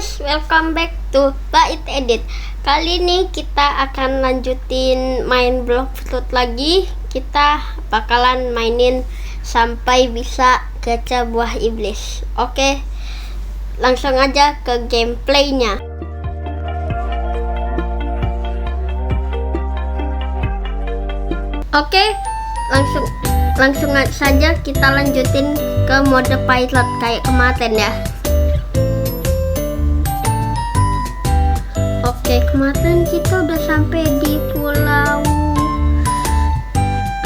guys, welcome back to Bait Edit. Kali ini kita akan lanjutin main Blox Fruit lagi. Kita bakalan mainin sampai bisa gacha buah iblis. Oke, langsung aja ke gameplaynya. Oke, langsung saja kita lanjutin ke mode pilot kayak kemarin ya. Oke, kemarin kita udah sampai di pulau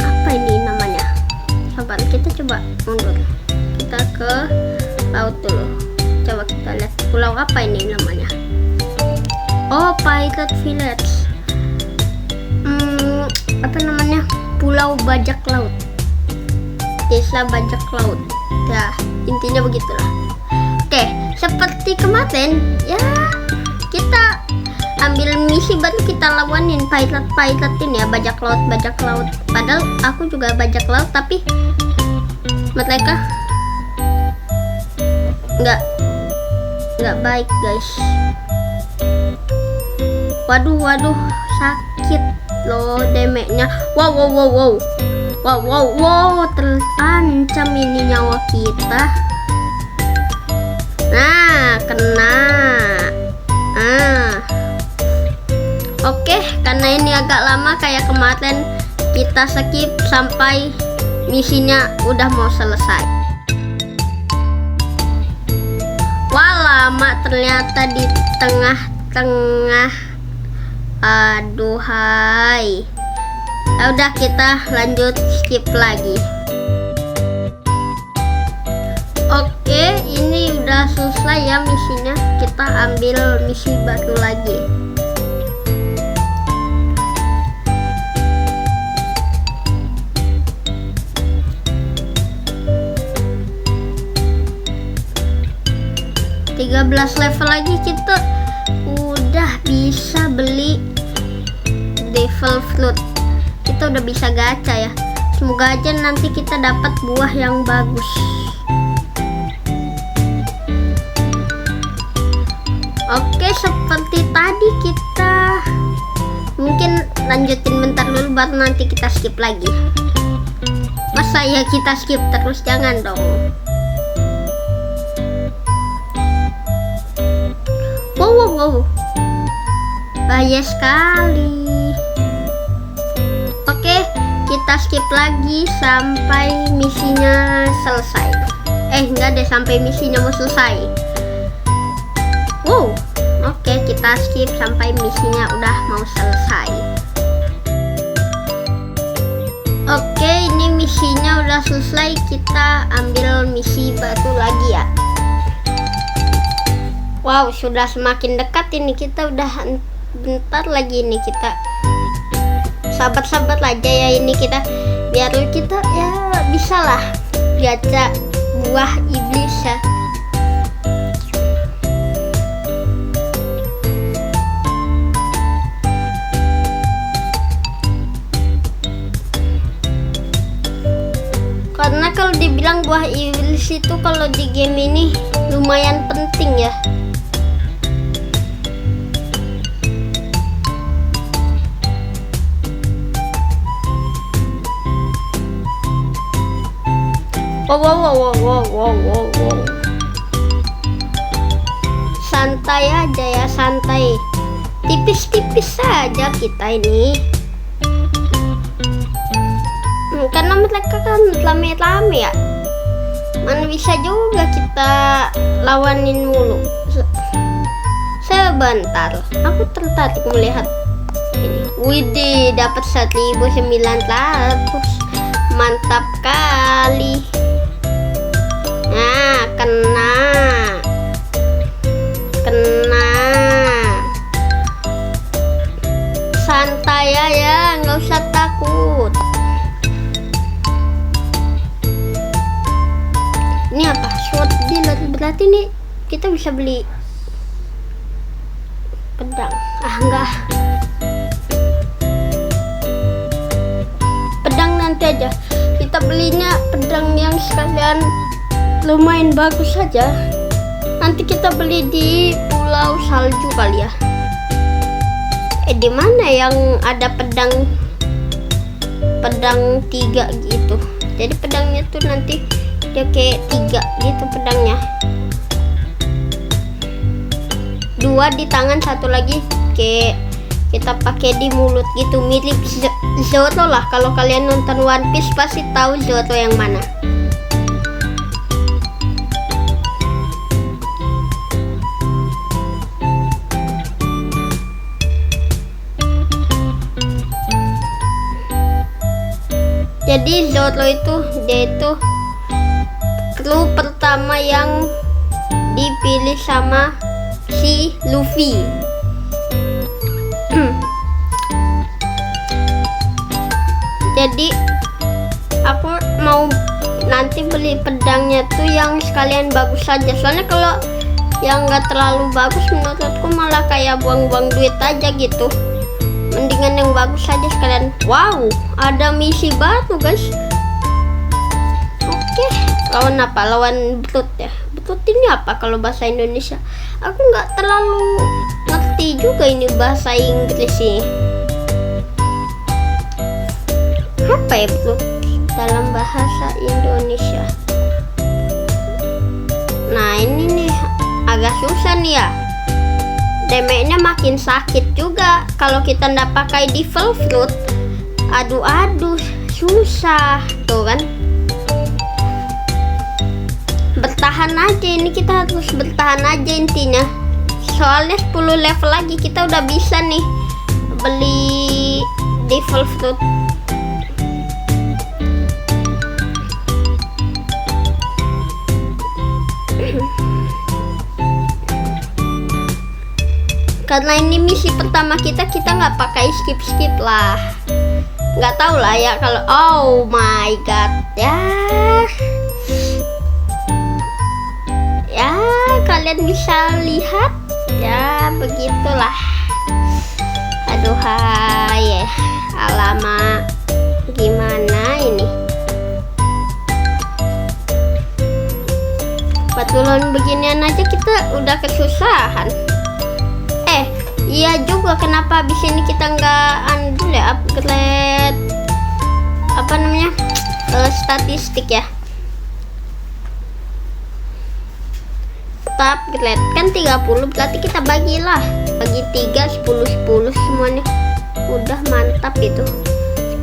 apa ini namanya? Sabar, kita coba mundur. Kita ke laut dulu. Coba kita lihat pulau apa ini namanya. Oh, Pilot Village. Apa namanya? Pulau Bajak Laut. Desa Bajak Laut. Ya, intinya begitulah. Oke, seperti kemarin ya, kita ambil misi baru kita lawanin pilot ini ya, bajak laut. Padahal aku juga bajak laut, tapi mereka nggak baik guys. Waduh, sakit loh damage-nya. Wow, terancam ini nyawa kita. Nah, kena. Oke, karena ini agak lama kayak kemarin, kita skip sampai misinya udah mau selesai. Wah, lama ternyata di tengah-tengah. Aduhai. Ya udah, kita lanjut skip lagi. Oke, ini udah selesai ya misinya. Kita ambil misi baru lagi. Level lagi kita udah bisa beli Devil Fruit. Kita udah bisa gacha ya. Semoga aja nanti kita dapat buah yang bagus. Oke, seperti tadi kita mungkin lanjutin bentar dulu baru nanti kita skip lagi. Masa ya kita skip terus? Jangan dong. Wow, bahaya sekali. Oke, kita skip lagi sampai misinya selesai. Enggak deh, sampai misinya mau selesai. Wow, oke, kita skip sampai misinya udah mau selesai. Oke, ini misinya udah selesai. Kita ambil misi baru lagi ya. Wow, sudah semakin dekat ini. Kita udah bentar lagi ini. Kita sabar-sabar aja ya ini kita, biar kita ya bisa lah gacha buah iblis ya. Karena kalau dibilang buah iblis itu kalau di game ini lumayan penting ya. Wow. Santai aja ya, santai. Tipis-tipis saja kita ini. Karena mereka kan rame-rame ya. Mana bisa juga kita lawanin mulu. Sebentar, aku tertarik melihat ini. Widih, dapat 1.900. Mantap kali. Nah, kena. Santai ya, nggak usah takut. Ini apa? Sword dealer. Berarti nih kita bisa beli pedang. Enggak. Pedang nanti aja. Kita belinya pedang yang sekalian lumayan bagus saja. Nanti kita beli di pulau pulau salju kali ya. Di mana yang ada pedang 3 gitu. Jadi pedangnya tuh nanti dia kayak 3 gitu pedangnya. 2 di tangan, 1 lagi kayak kita pakai di mulut gitu, mirip Zoro lah. Kalau kalian nonton One Piece pasti tahu Zoro yang mana. Jadi Zoro itu dia itu kru pertama yang dipilih sama si Luffy. Jadi aku mau nanti beli pedangnya tuh yang sekalian bagus saja. Soalnya kalau yang nggak terlalu bagus menurutku malah kayak buang-buang duit aja gitu. Mendingan yang bagus saja sekalian. Wow, ada misi baru guys. Oke, lawan apa? Lawan Brute ya. Brute ini apa kalau bahasa Indonesia? Aku nggak terlalu ngerti juga ini bahasa Inggris sih. Apa ya Brute dalam bahasa Indonesia? Nah ini nih agak susah nih ya. Damage-nya makin sakit juga kalau kita ndak pakai Devil Fruit. Aduh susah tuh kan. Bertahan aja, ini kita harus bertahan aja intinya. Soalnya 10 level lagi kita udah bisa nih beli Devil Fruit. Karena ini misi pertama kita nggak pakai skip lah. Nggak tahu lah ya kalau oh my god ya kalian bisa lihat ya begitulah. Aduh ya alamak gimana ini. Batulan beginian aja kita udah kesusahan. Iya juga, kenapa abis ini kita nggak upgrade apa namanya statistik ya. Kita upgrade kan 30, berarti kita bagi 3 10 semuanya. Udah mantap itu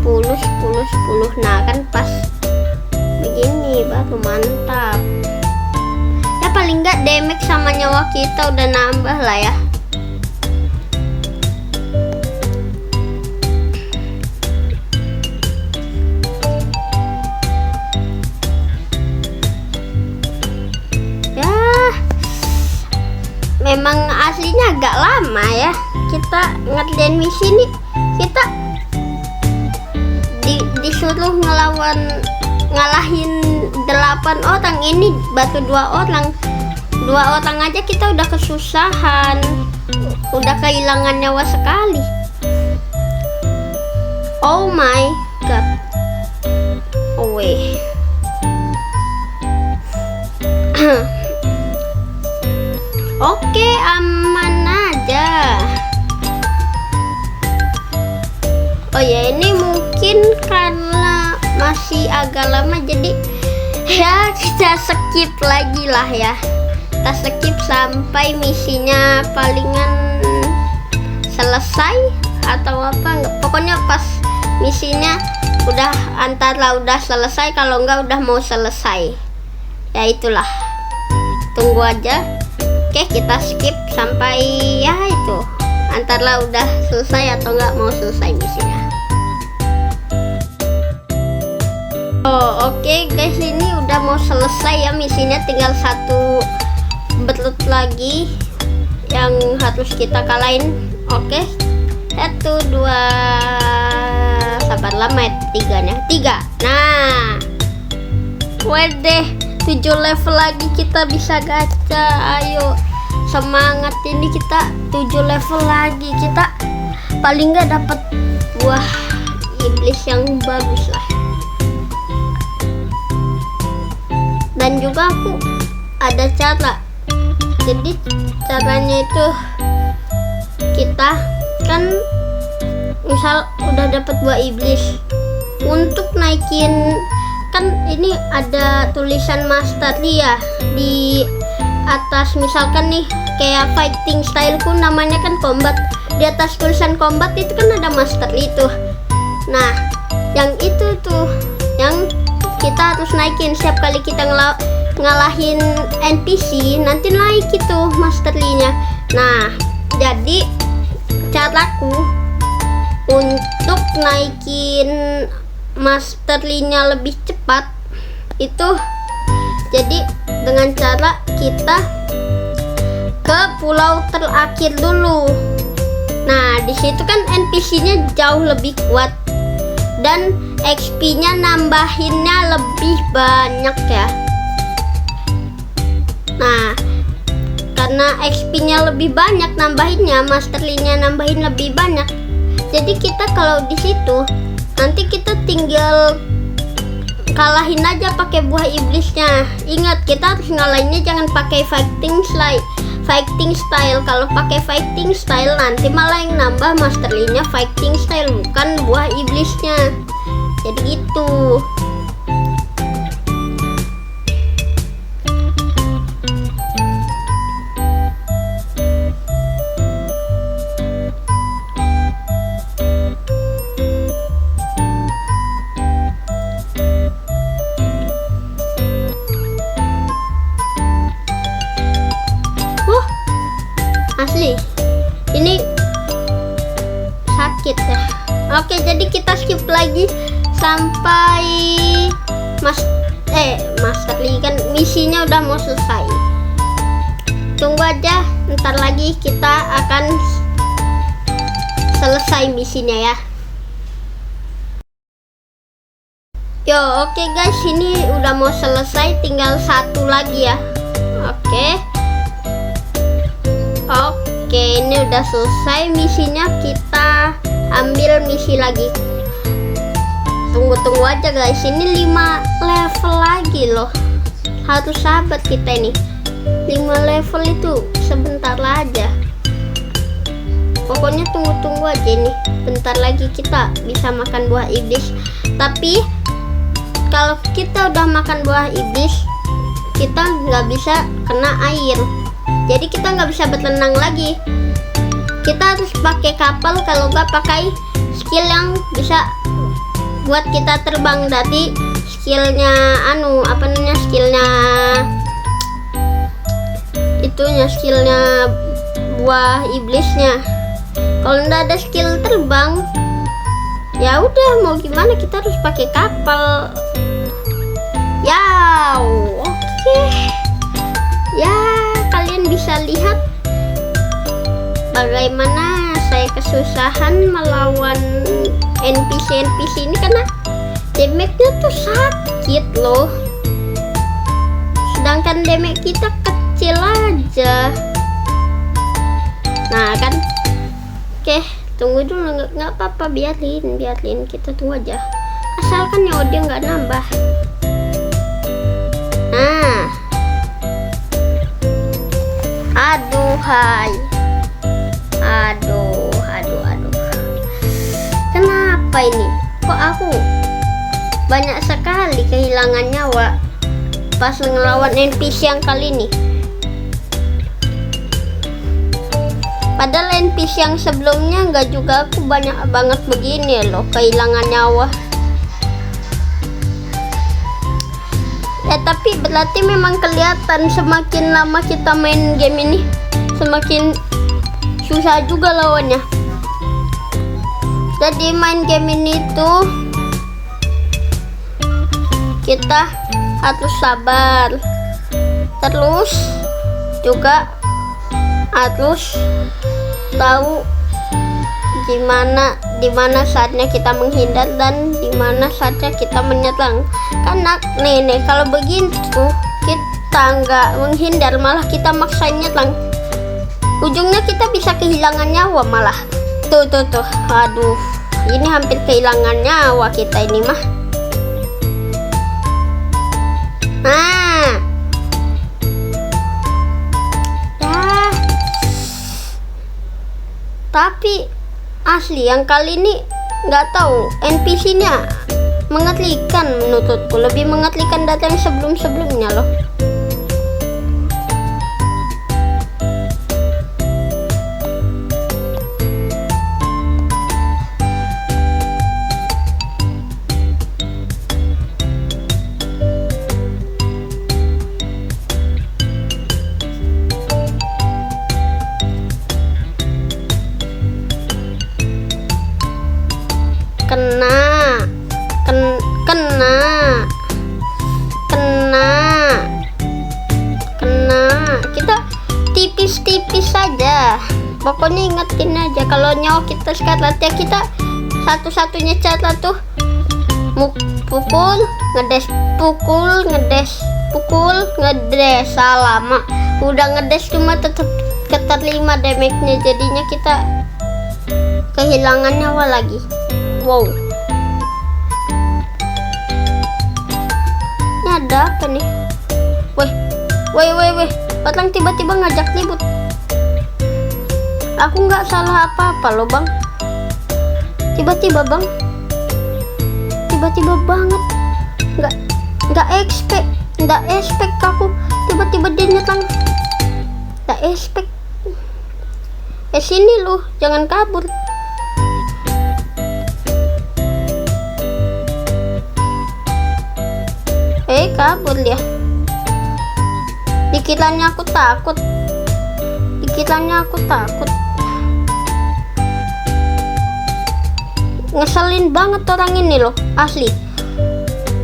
10 10. Nah kan pas begini baru mantap ya. Paling nggak damage sama nyawa kita udah nambah lah ya. Memang aslinya agak lama ya kita ngerjain misi ini. Kita disuruh ngalahin 8 orang, ini batu 2 orang aja kita udah kesusahan, udah kehilangan nyawa sekali. Oh my god. Oh weh. Oke, aman aja. Oh ya, ini mungkin karena masih agak lama jadi ya kita skip lagi lah ya. Kita skip sampai misinya palingan selesai atau apa enggak. Pokoknya pas misinya udah antara udah selesai, kalau enggak udah mau selesai. Ya itulah. Tunggu aja. Oke, kita skip sampai ya itu antara udah selesai atau nggak mau selesai misinya. Oh oke guys, ini udah mau selesai ya misinya, tinggal 1 Brute lagi yang harus kita kalahin. Oke, 1 2 sabar lama ya 3. Nah wedeh 7 level lagi kita bisa gacha. Ayo semangat, ini kita 7 level lagi, kita paling nggak dapat buah iblis yang bagus lah. Dan juga aku ada cara Jadi caranya itu kita kan misal udah dapat buah iblis, untuk naikin kan ini ada tulisan mastery ya di atas, misalkan nih kayak fighting styleku namanya kan combat, di atas tulisan combat itu kan ada mastery itu. Nah yang itu tuh yang kita harus naikin setiap kali kita ngalahin NPC, nanti naik itu mastery-nya. Nah jadi caraku untuk naikin mastery-nya lebih cepat itu jadi dengan cara kita ke pulau terakhir dulu. Nah di situ kan NPC-nya jauh lebih kuat dan XP-nya nambahinnya lebih banyak ya. Nah karena XP-nya lebih banyak nambahinnya, mastery-nya nambahin lebih banyak, jadi kita kalau di situ nanti kita tinggal kalahin aja pakai buah iblisnya. Ingat, kita harus ngalahinnya jangan pakai fighting style. Kalau pakai fighting style nanti malah yang nambah mastery-nya fighting style, bukan buah iblisnya. Jadi gitu. Asli ini sakit ya. Oke, jadi kita skip lagi sampai mastery kan misinya udah mau selesai. Tunggu aja, ntar lagi kita akan selesai misinya ya. Yo, oke guys, ini udah mau selesai, tinggal satu lagi ya. Oke, ini udah selesai misinya, kita ambil misi lagi. Tunggu aja guys, ini 5 level lagi loh. Harus sahabat kita ini. 5 level itu sebentar aja. Pokoknya tunggu aja nih. Bentar lagi kita bisa makan buah iblis. Tapi kalau kita udah makan buah iblis, kita nggak bisa kena air. Jadi kita nggak bisa berenang lagi. Kita harus pakai kapal, kalau nggak pakai skill yang bisa buat kita terbang. Dari skillnya skillnya buah iblisnya. Kalau nggak ada skill terbang, ya udah mau gimana, kita harus pakai kapal. Ya, oke. Ya, kalian bisa lihat bagaimana saya kesusahan melawan NPC ini karena damage-nya tuh sakit loh. Sedangkan damage kita kecil aja. Nah kan, oke, tunggu dulu, nggak apa-apa, biarin kita tunggu aja. Asalkan nyawa dia nggak nambah. Nah, aduh, kenapa ini? Kok aku banyak sekali kehilangan nyawa pas ngelawan NPC yang kali ini? Padahal NPC yang sebelumnya nggak juga aku banyak banget begini loh kehilangan nyawa. Ya tapi berarti memang kelihatan semakin lama kita main game ini semakin susah juga lawannya. Jadi main game ini tuh kita harus sabar, terus juga harus tahu dimana saatnya kita menghindar dan dimana saatnya kita menyerang. Karena nih kalau begitu kita nggak menghindar, malah kita maksain nyerang, ujungnya kita bisa kehilangan nyawa malah. Tuh, aduh, ini hampir kehilangan nyawa kita ini mah. Nah, Tapi asli yang kali ini nggak tahu, NPC-nya mengerikan menurutku, lebih mengerikan dari yang sebelum-sebelumnya loh. Kena. Kita tipis-tipis saja. Pokoknya ingetin aja kalau nyawa kita sekarat ya, kita satu-satunya cara tuh pukul, ngedes, pukul, ngedes, pukul, ngedes. Lama udah ngedes cuma tetap keterima damage-nya, jadinya kita kehilangan nyawa lagi. Wow, ini ada apa nih? Weh, orang tiba-tiba ngajak ribut. Aku nggak salah apa-apa loh bang. Tiba-tiba bang, tiba-tiba banget, nggak expect aku, tiba-tiba dia nyerang. Nggak expect. Sini lu, jangan kabur. Kabur dia. Dikiranya aku takut. Ngeselin banget orang ini loh, asli.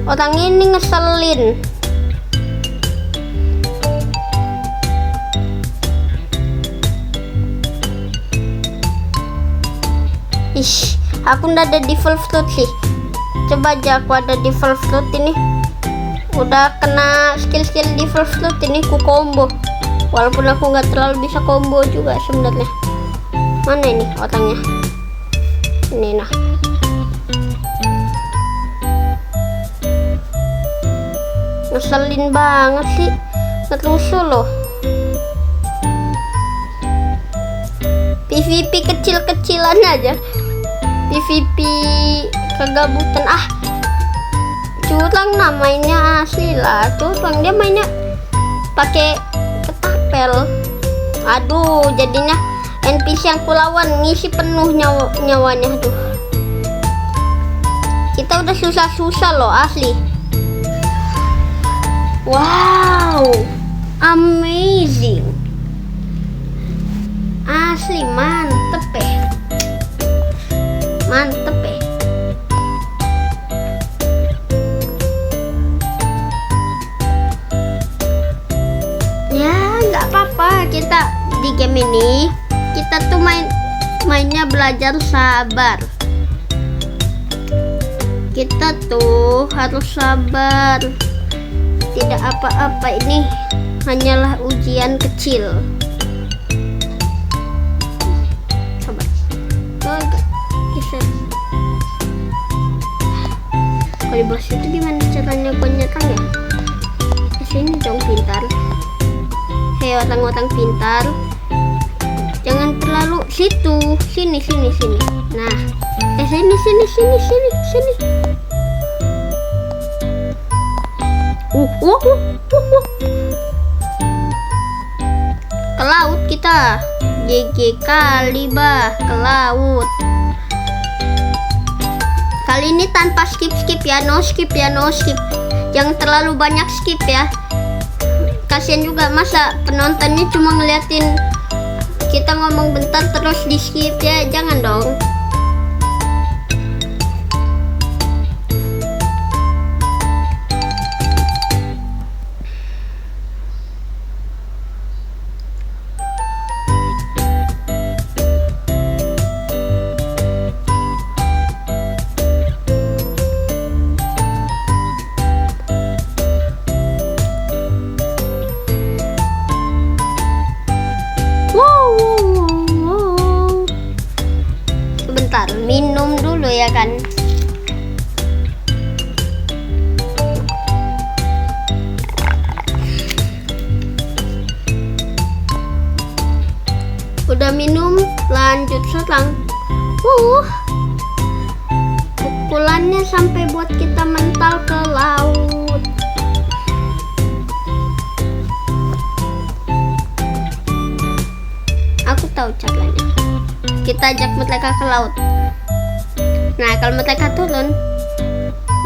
Orang ini ngeselin. Aku udah ada default fruit sih. Coba aja aku ada default fruit ini. Udah kena skill-skill default fruit ini ku combo. Walaupun aku nggak terlalu bisa combo juga sebenarnya. Mana ini orangnya? Ini nah. Ngeselin banget sih, ngerusuh loh. PVP kecil-kecilan aja, PVP kegabutan. Curang namanya, asli lah curang. Dia mainnya pakai ketapel. Aduh, jadinya NPC yang kulawan ngisi penuh nyawanya. Aduh, kita udah susah-susah loh asli. Wow, amazing, asli mantep ya, nggak apa-apa. Kita di game ini kita tuh mainnya belajar sabar. Kita tuh harus sabar. Tidak apa-apa, ini hanyalah ujian kecil. Sabar. Kalau di bos itu gimana caranya gue nyerang ya? Sini dong pintar. Hei orang-orang pintar, jangan terlalu situ. Sini. Nah, sini. Ke laut kita. GG kali bah, ke laut. Kali ini tanpa skip ya, no skip. Jangan terlalu banyak skip ya. Kasian juga, masa penontonnya cuma ngeliatin kita ngomong bentar terus di skip ya, jangan dong. Minum dulu ya kan. Udah minum, lanjut serang. Pukulannya sampai buat kita mental ke laut. Aku tahu caranya. Kita ajak mereka ke laut. Nah, kalau mereka turun,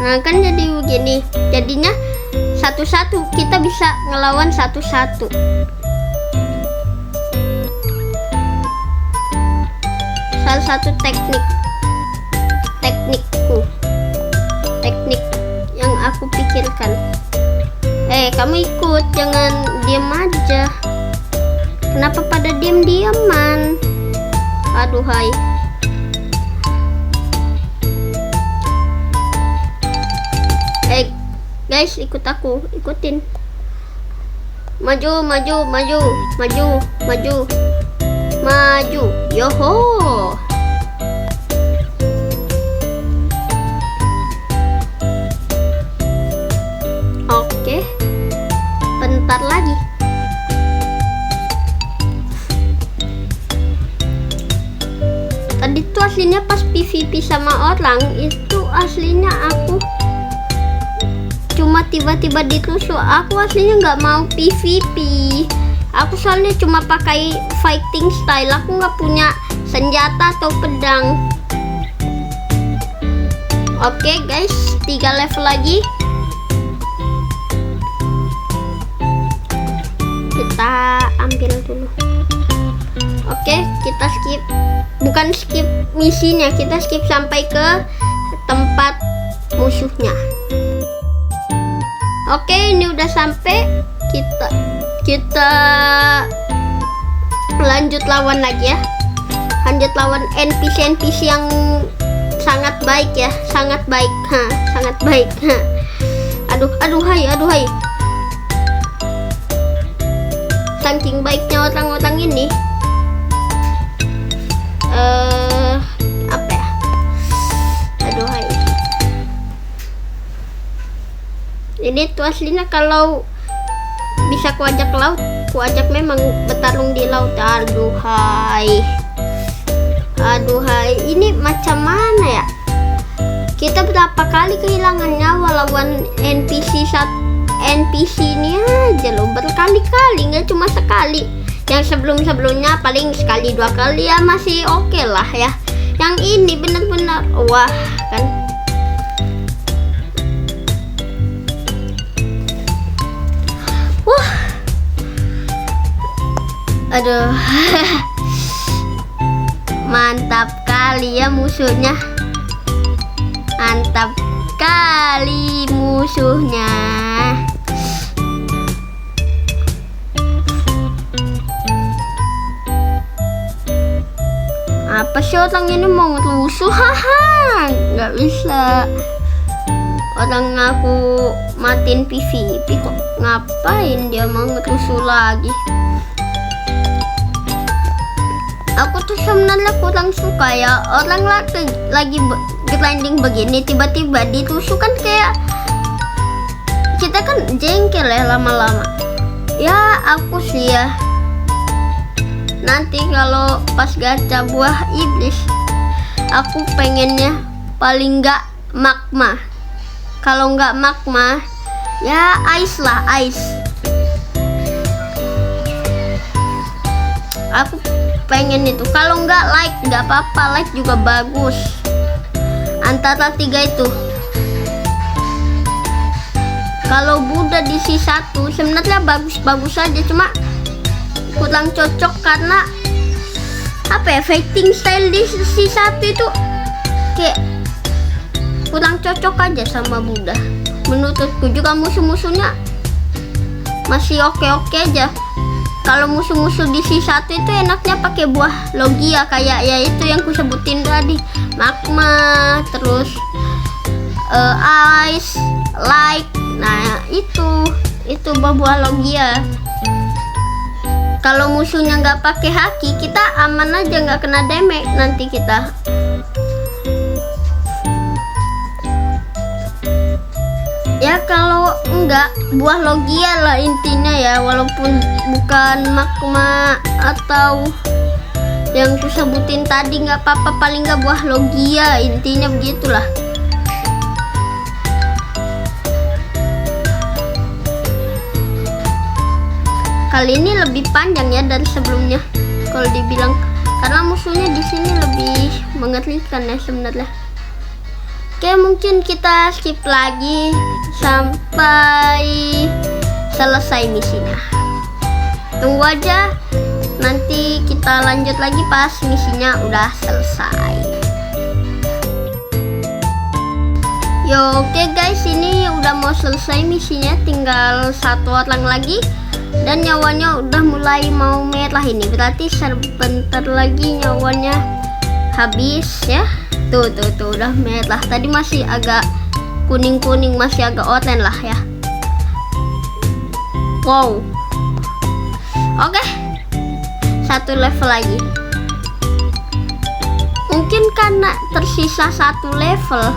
nah kan jadi begini. Jadinya satu-satu, kita bisa ngelawan satu-satu. Salah satu teknik yang aku pikirkan. Kamu ikut, jangan diam aja. Kenapa pada diam-diaman? Aduhai. Guys, ikut aku, ikutin. Maju. Yoho. Oke. Bentar lagi. Tadi tuh aslinya pas PVP sama orang, itu aslinya aku cuma tiba-tiba ditusuk. Aku aslinya nggak mau PVP. Aku soalnya cuma pakai fighting style. Aku nggak punya senjata atau pedang. Oke guys, 3 level lagi. Kita ambil dulu. Oke, kita skip. Bukan skip misinya, kita skip sampai ke tempat musuhnya. Oke, ini udah sampai. Kita lanjut lawan lagi ya. Lanjut lawan NPC yang sangat baik ya, sangat baik. Aduhai. Saking baiknya orang-orang ini. Apa ya? Aduhai. Ini tuh aslinya kalau bisa kuajak laut, kuajak memang bertarung di laut. Aduhai, ini macam mana ya? Kita berapa kali kehilangan nyawa lawan NPC ini aja loh, berkali-kali, nggak cuma sekali. Yang sebelumnya paling sekali 2 kali ya masih oke lah ya. Yang ini benar-benar wah kan. Aduh. Mantap kali ya musuhnya. Apa sih orang ini mau ngerusuh? Nggak bisa. Orang aku matiin PVP kok. Ngapain dia mau ngerusuh lagi? Aku tuh sebenarnya kurang suka ya, orang lagi grinding begini tiba-tiba ditusuk, kan kayak kita kan jengkel ya lama-lama. Ya aku sih ya, nanti kalau pas gacha buah iblis, aku pengennya paling nggak magma. Kalau nggak magma ya ice lah, ice. Aku pengen itu. Kalau nggak like nggak apa-apa, like juga bagus. Antara 3 itu. Kalau Buddha di C1 sebenarnya bagus-bagus aja, cuma kurang cocok karena apa ya, fighting style di C1 itu kayak kurang cocok aja sama Buddha. Menurutku juga musuh-musuhnya masih oke-oke aja. Kalau musuh-musuh di C1 itu enaknya pakai buah logia, kayak ya itu yang kusebutin tadi, magma, terus ice, light. Nah itu buah logia. Kalau musuhnya nggak pakai haki, kita aman aja, nggak kena damage nanti kita. Ya kalau enggak buah logia lah intinya ya, walaupun bukan magma atau yang ku sebutin tadi nggak apa-apa, paling nggak buah logia, intinya begitulah. Kali ini lebih panjang ya dari sebelumnya kalau dibilang, karena musuhnya di sini lebih mengerikan ya sebenarnya. Oke, mungkin kita skip lagi sampai selesai misinya. Tunggu aja, nanti kita lanjut lagi pas misinya udah selesai. Yo, oke guys, ini udah mau selesai misinya, tinggal satu orang lagi. Dan nyawanya udah mulai mau merah ini, berarti sebentar lagi nyawanya habis ya. Tuh udah merah. Tadi masih agak kuning-kuning, masih agak oranye lah ya. Wow. Oke. Satu level lagi. Mungkin karena tersisa satu level,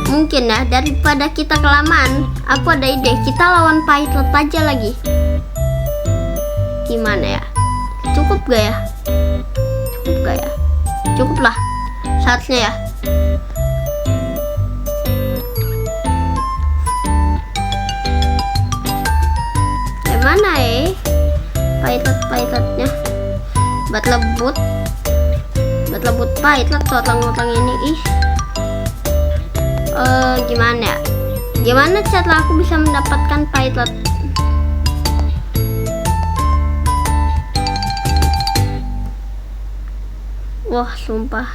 mungkin ya, daripada kita kelamaan, aku ada ide, kita lawan pilot aja lagi. Gimana ya? Cukup gak ya? Cukup gak ya? Cukup lah seharusnya ya. Mana pilotnya? Bat lebut pilot orang-orang ini. Gimana ya? Gimana cara aku bisa mendapatkan pilot? Wah, sumpah.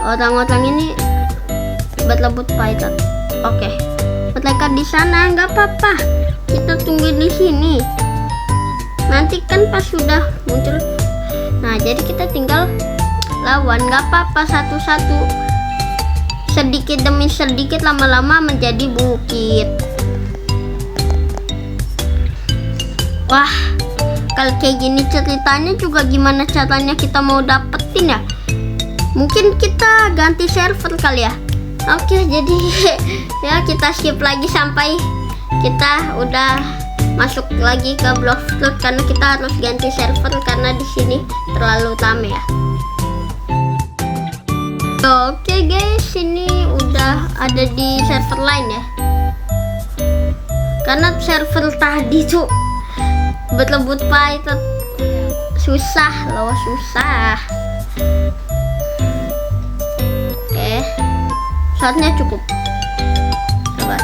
Orang-orang ini berlebut pilot. Oke. Mereka di sana, nggak apa-apa. Kita tunggu di sini. Nanti kan pas sudah muncul. Nah, jadi kita tinggal lawan, nggak apa-apa, satu-satu. Sedikit demi sedikit, lama-lama menjadi bukit. Wah, kalau kayak gini ceritanya juga gimana caranya kita mau dapetin ya? Mungkin kita ganti server kali ya. Oke, jadi ya kita skip lagi sampai kita udah masuk lagi ke Bloxburg, karena kita harus ganti server karena di sini terlalu rame ya. Oke guys, ini udah ada di server lain ya. Karena server tadi tuh berlebut pilot susah loh, susah. Oke, saatnya cukup. Sabar.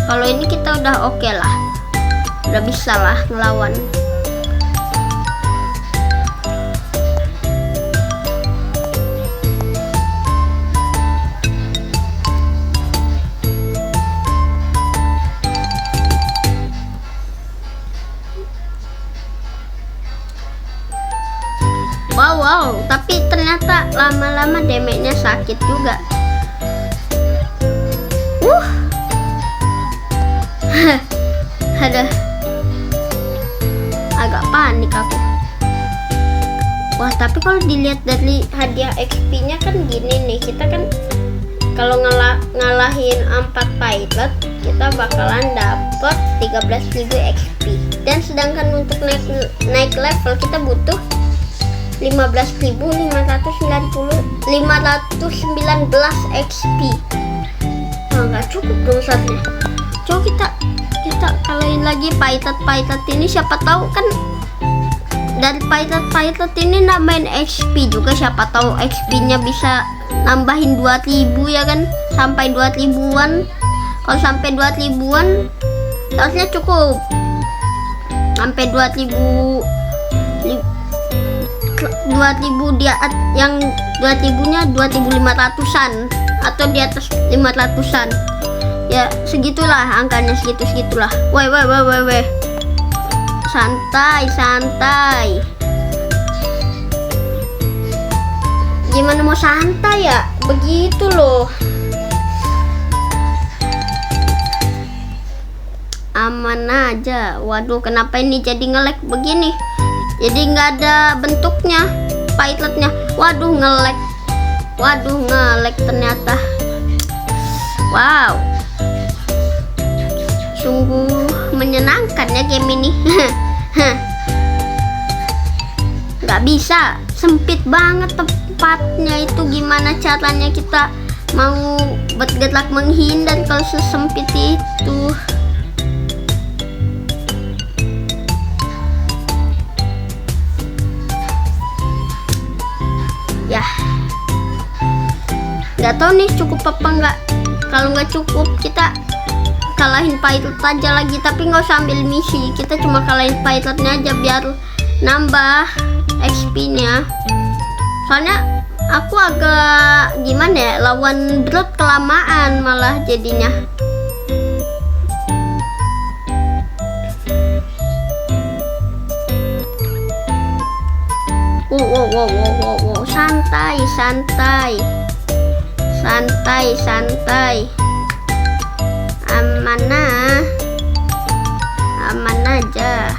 Kalau ini kita udah oke lah, udah bisa lah ngelawan. Wow, tapi ternyata lama-lama damage-nya sakit juga. Ada agak panik aku. Wah, tapi kalau dilihat dari hadiah XP-nya kan gini nih, kita kan kalau ngalahin 4 pilot, kita bakalan dapet 13.000 XP. Dan sedangkan untuk naik level kita butuh 15.519 XP. Oh, nggak cukup dong saatnya. Coba kita kalahin lagi pilot ini, siapa tahu kan dari pilot ini nambahin XP juga, siapa tahu XP-nya bisa nambahin 2000 ya kan, sampai 2000-an. Kalau sampai 2000-an seharusnya cukup. Sampai 2000 dia yang 2000-nya 2500-an atau di atas 500-an. Ya segitulah angkanya, segitulah. Woi. Santai. Gimana mau santai ya? Begitu loh. Aman aja. Waduh, kenapa ini jadi nge-lag begini? Jadi nggak ada bentuknya pilotnya. Waduh, nge-lag ternyata. Wow, sungguh menyenangkan ya game ini. Hah. Nggak bisa, sempit banget tempatnya itu. Gimana caranya kita mau bergerak menghindar kalau sesempit itu? Ya, nggak tahu nih cukup apa nggak. Kalau nggak cukup, kita kalahin pilot aja lagi, tapi nggak usah ambil misi. Kita cuma kalahin pilotnya aja biar nambah XP-nya. Soalnya aku agak gimana ya, lawan drop kelamaan malah jadinya. Wow, santai. Aman aja.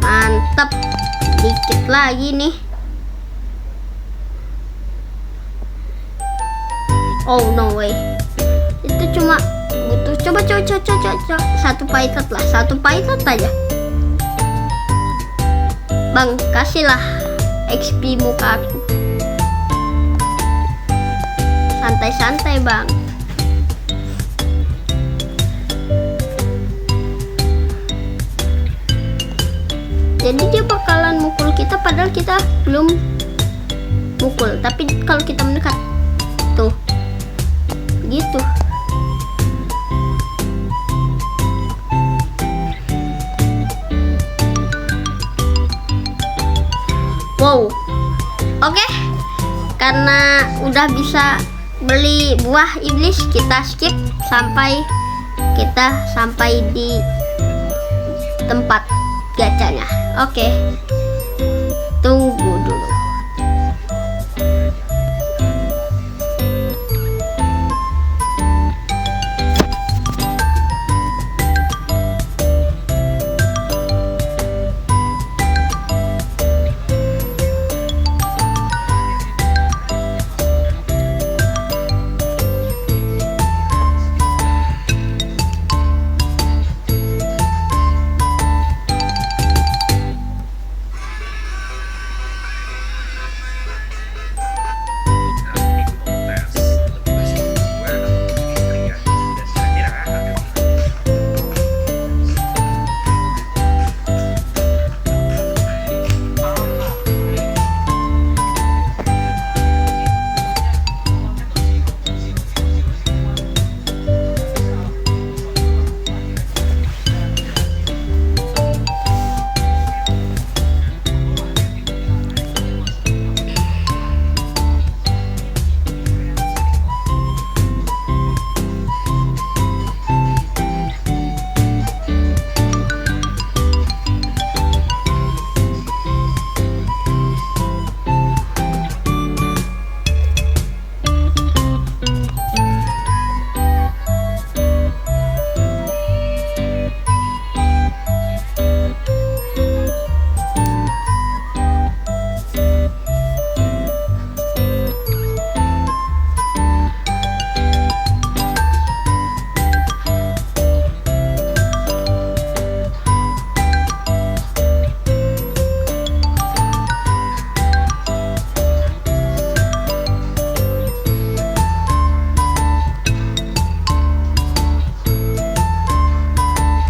Mantap. Dikit lagi nih. Oh no way. Itu cuma butuh coba satu pilot aja. Bang, kasihlah XP muka aku. Santai bang. Jadi dia bakalan mukul kita padahal kita belum mukul. Tapi kalau kita mendekat, tuh, gitu. Wow, oke. Karena udah bisa beli buah iblis, kita skip sampai kita sampai di tempat gacanya. Oke, tunggu dulu.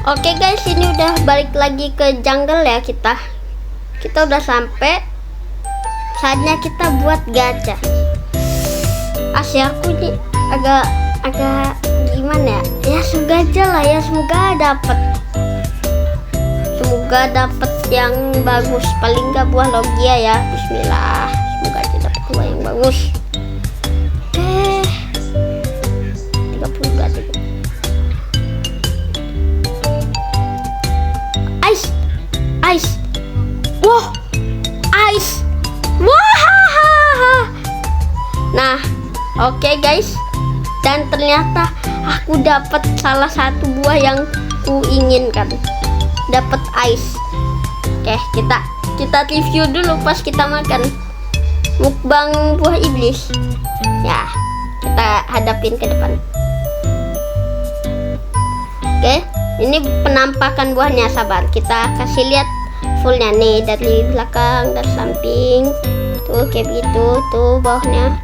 Oke guys, ini udah balik lagi ke jungle ya kita. Kita udah sampai. Saatnya kita buat gacha. Asyik aku ini agak gimana ya? Ya semoga aja lah ya, semoga dapat. Semoga dapat yang bagus, paling nggak buah logia ya. Bismillah. Semoga aja dapat buah yang bagus. 30 gak cukup. Ice. Wah, ice. Wah. Nah, oke guys. Dan ternyata aku dapat salah satu buah yang ku inginkan. Dapat ice. Oke, kita review dulu pas kita makan. Mukbang buah iblis. Ya, kita hadapin ke depan. Oke, ini penampakan buahnya, sabar. Kita kasih lihat fullnya nih, dari belakang, dari samping. Tuh kayak begitu, tuh bawahnya.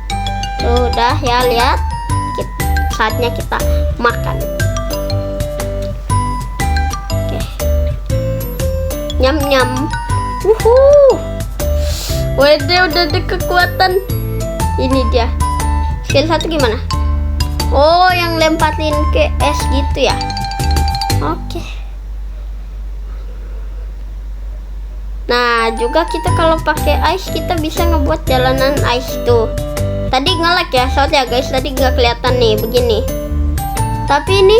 Tuh udah ya, lihat. Saatnya kita makan. Oke. Nyam nyam. Wede, udah ada kekuatan. Ini dia. Skill 1 gimana? Oh, yang lemparin ke es gitu ya. Oke. Nah, juga kita kalau pakai ice kita bisa ngebuat jalanan ice tuh. Tadi nge-lag ya, soalnya guys, tadi nggak kelihatan nih begini. Tapi ini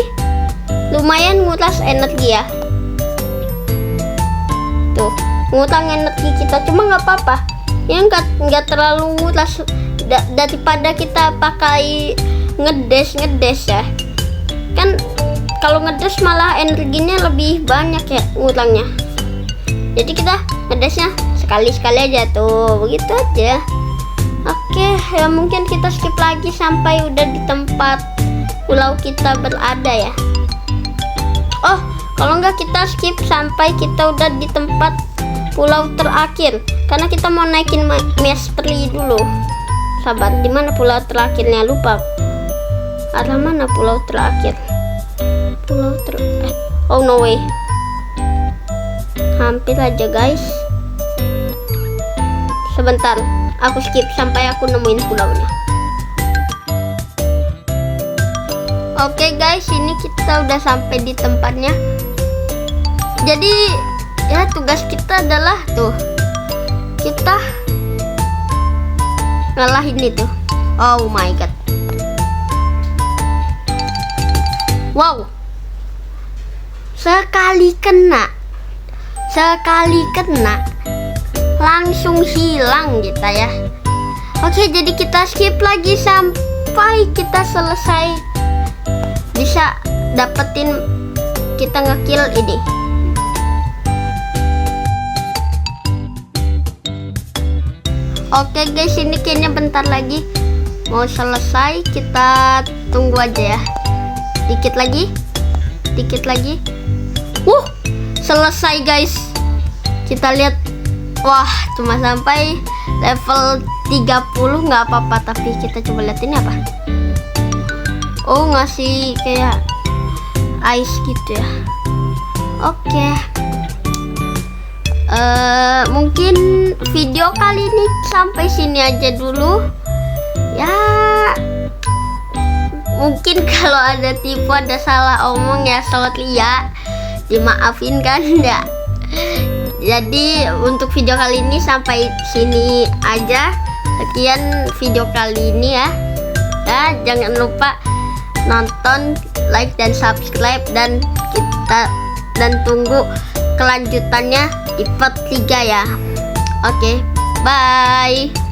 lumayan nguras energi ya. Tuh, ngutang energi kita, cuma nggak apa-apa. Ya nggak terlalu nguras daripada kita pakai ngedes ya. Kan kalau ngedes malah energinya lebih banyak ya ngutangnya. Jadi kita ngedesnya sekali-sekali aja tuh, begitu aja. Oke, ya mungkin kita skip lagi sampai udah di tempat pulau kita berada ya. Oh, kalau nggak kita skip sampai kita udah di tempat pulau terakhir, karena kita mau naikin mastery dulu. Sabar, di mana pulau terakhirnya? Lupa. Arah mana pulau terakhir? Oh no way. Hampir aja guys. Sebentar, aku skip sampai aku nemuin pulaunya. Oke guys, ini kita udah sampai di tempatnya. Jadi ya tugas kita adalah tuh, kita ngalahin itu. Oh my god. Wow. Sekali kena langsung hilang kita ya. Oke, jadi kita skip lagi sampai kita selesai bisa dapetin kita ngekill ini. Oke guys, ini kayaknya bentar lagi mau selesai, kita tunggu aja ya. Dikit lagi. Selesai guys. Kita lihat. Wah, cuma sampai level 30, nggak apa-apa, tapi kita coba lihat ini apa. Oh, ngasih kayak ice gitu ya. Oke. Mungkin video kali ini sampai sini aja dulu ya. Mungkin kalau ada tipu, ada salah omong ya, sorry ya, dimaafin kan ya. Jadi untuk video kali ini sampai sini aja. Sekian video kali ini ya. Jangan lupa nonton, like dan subscribe, dan tunggu kelanjutannya di part 3 ya. Oke, bye.